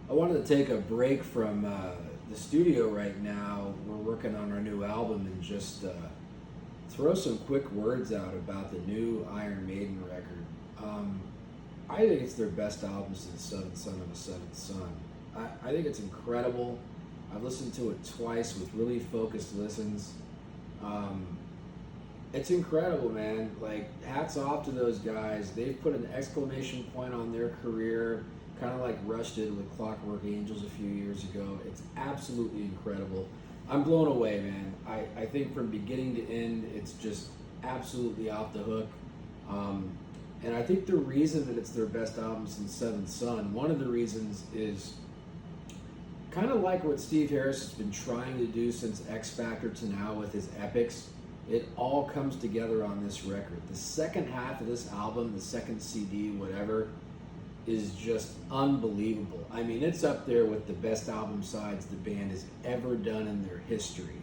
I wanted to take a break from the studio right now. We're working on our new album and just throw some quick words out about the new Iron Maiden record. Um, I think it's their best album since Seventh Son of a Seventh Son. I think it's incredible. I've listened to it twice with really focused listens. Um, it's incredible, man. Like, hats off to those guys. They've put an exclamation point on their career, kind of like Rush did with Clockwork Angels a few years ago. It's absolutely incredible. I'm blown away, man. I think from beginning to end, it's just absolutely off the hook. Um, and I think the reason that it's their best album since Seventh Son, one of the reasons is kind of like what Steve Harris has been trying to do since X Factor to now with his epics. It all comes together on this record. The second half of this album, the second CD, whatever, is just unbelievable. I mean, it's up there with the best album sides the band has ever done in their history.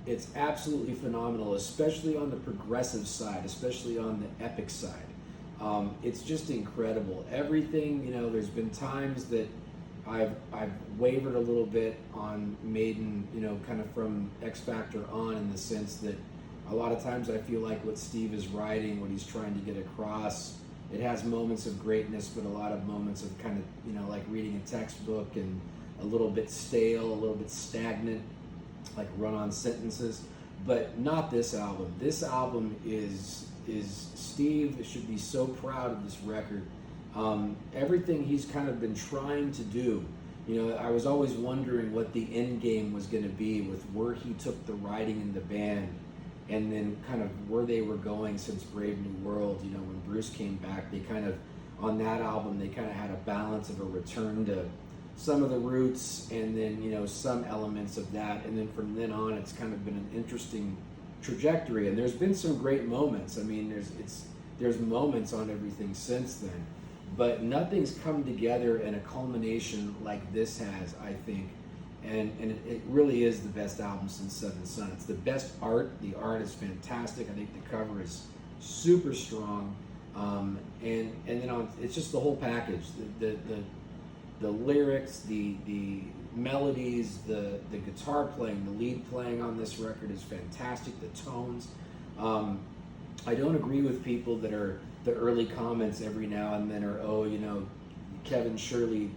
It's absolutely phenomenal, especially on the progressive side, especially on the epic side. It's just incredible. Everything, there's been times that I've wavered a little bit on Maiden, kind of from X Factor on, in the sense that a lot of times I feel like what Steve is writing, what he's trying to get across, it has moments of greatness, but a lot of moments of kind of, like reading a textbook and a little bit stale, a little bit stagnant, like run-on sentences. But not this album. This album is Steve should be so proud of this record. Everything he's kind of been trying to do. I was always wondering what the end game was going to be with where he took the writing in the band, and then kind of where they were going since Brave New World. When Bruce came back, they kind of, on that album, they kind of had a balance of a return to some of the roots, and then, some elements of that. And then from then on, it's kind of been an interesting trajectory. And there's been some great moments. I mean, there's moments on everything since then. But nothing's come together in a culmination like this has, I think. And it really is the best album since Seventh Son. It's the best art. The art is fantastic. I think the cover is super strong. And then it's just the whole package. The lyrics, the melodies, the guitar playing, the lead playing on this record is fantastic. The tones. I don't agree with people that are the early comments every now and then are, Kevin Shirley,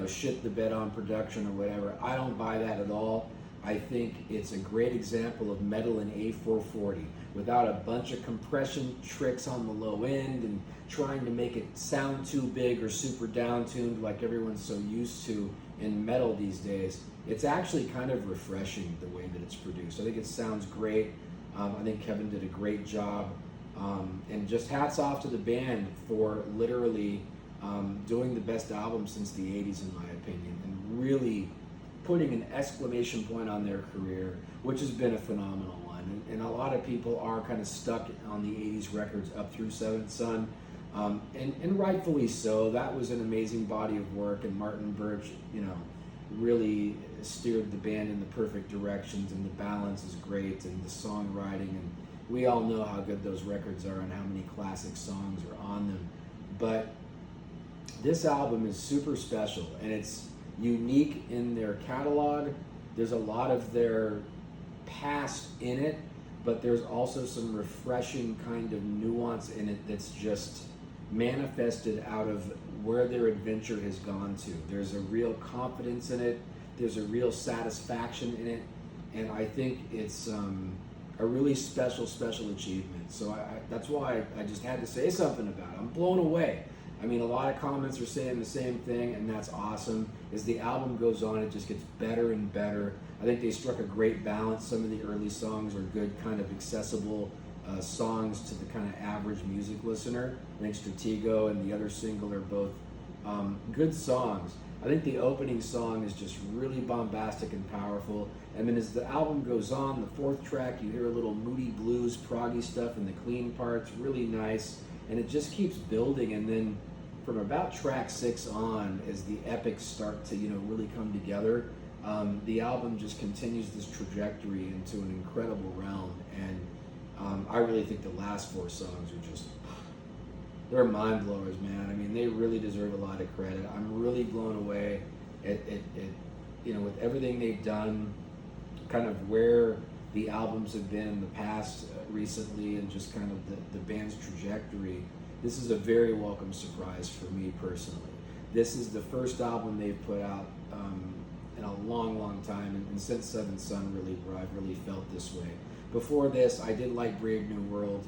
shit the bed on production or whatever. I don't buy that at all. I think it's a great example of metal in A440 without a bunch of compression tricks on the low end and trying to make it sound too big or super down-tuned like everyone's so used to in metal these days. It's actually kind of refreshing the way that it's produced. I think it sounds great. I think Kevin did a great job. And just hats off to the band for literally doing the best album since the 80s, in my opinion, and really putting an exclamation point on their career, which has been a phenomenal one. And a lot of people are kind of stuck on the 80s records up through Seventh Son, and rightfully so. That was an amazing body of work, and Martin Birch, really steered the band in the perfect directions, and the balance is great, and the songwriting, and we all know how good those records are and how many classic songs are on them. But this album is super special, and it's unique in their catalog. There's a lot of their past in it, but there's also some refreshing kind of nuance in it that's just manifested out of where their adventure has gone to. There's a real confidence in it. There's a real satisfaction in it. And I think it's a really special achievement. So that's why I just had to say something about it. I'm blown away. I mean, a lot of comments are saying the same thing, and that's awesome. As the album goes on, it just gets better and better. I think they struck a great balance. Some of the early songs are good, kind of accessible songs to the kind of average music listener. I think Stratego and the other single are both good songs. I think the opening song is just really bombastic and powerful. And then as the album goes on, the fourth track, you hear a little moody blues, proggy stuff in the clean parts, really nice. And it just keeps building. And then from about track 6 on, as the epics start to, really come together, the album just continues this trajectory into an incredible realm. And I really think the last 4 songs are just they're mind blowers, man. I mean, they really deserve a lot of credit. I'm really blown away at with everything they've done, kind of where the albums have been in the past recently, and just kind of the band's trajectory. This is a very welcome surprise for me personally. This is the first album they've put out in a long, long time, and since Seventh Son, really, where I've really felt this way. Before this, I did like Brave New World,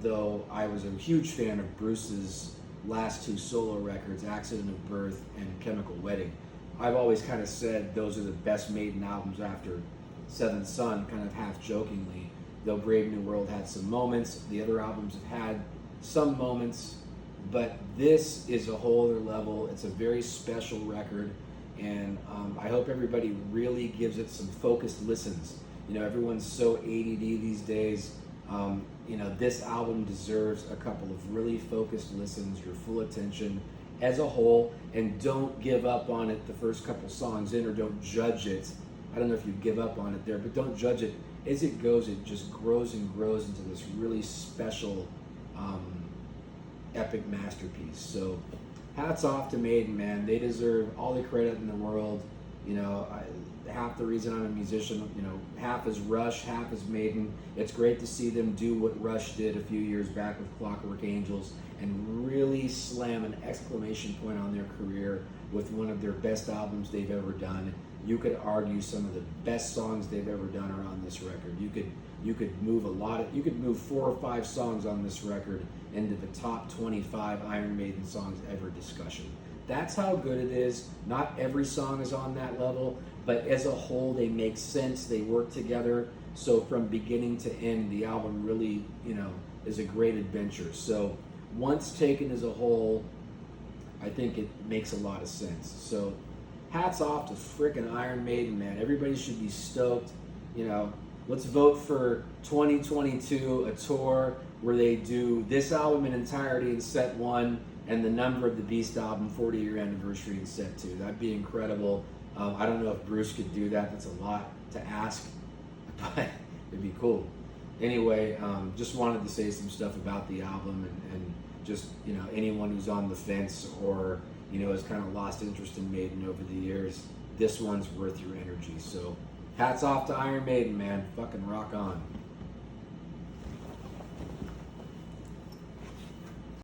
though I was a huge fan of Bruce's last two solo records, Accident of Birth and Chemical Wedding. I've always kind of said those are the best Maiden albums after Seventh Son, kind of half jokingly, though Brave New World had some moments. The other albums have had some moments, but this is a whole other level. It's a very special record, and I hope everybody really gives it some focused listens. Everyone's so ADD these days. This album deserves a couple of really focused listens, your full attention as a whole, and don't give up on it the first couple songs in, or don't judge it. I don't know if you give up on it there, but don't judge it. As it goes, it just grows and grows into this really special, epic masterpiece. So hats off to Maiden, man. They deserve all the credit in the world. Half the reason I'm a musician, half is Rush, half is Maiden. It's great to see them do what Rush did a few years back with Clockwork Angels and really slam an exclamation point on their career with one of their best albums they've ever done. You could argue some of the best songs they've ever done are on this record. You could move 4 or 5 songs on this record into the top 25 Iron Maiden songs ever discussion. That's how good it is. Not every song is on that level, but as a whole, they make sense. They work together. So from beginning to end, the album really, is a great adventure. So once taken as a whole, I think it makes a lot of sense. So hats off to frickin' Iron Maiden, man. Everybody should be stoked. Let's vote for 2022, a tour where they do this album in entirety in set 1 and the Number of the Beast album 40-year anniversary in set 2. That'd be incredible. I don't know if Bruce could do that. That's a lot to ask, but it'd be cool. Anyway, just wanted to say some stuff about the album, and just, anyone who's on the fence or, has kind of lost interest in Maiden over the years, this one's worth your energy. So hats off to Iron Maiden, man. Fucking rock on.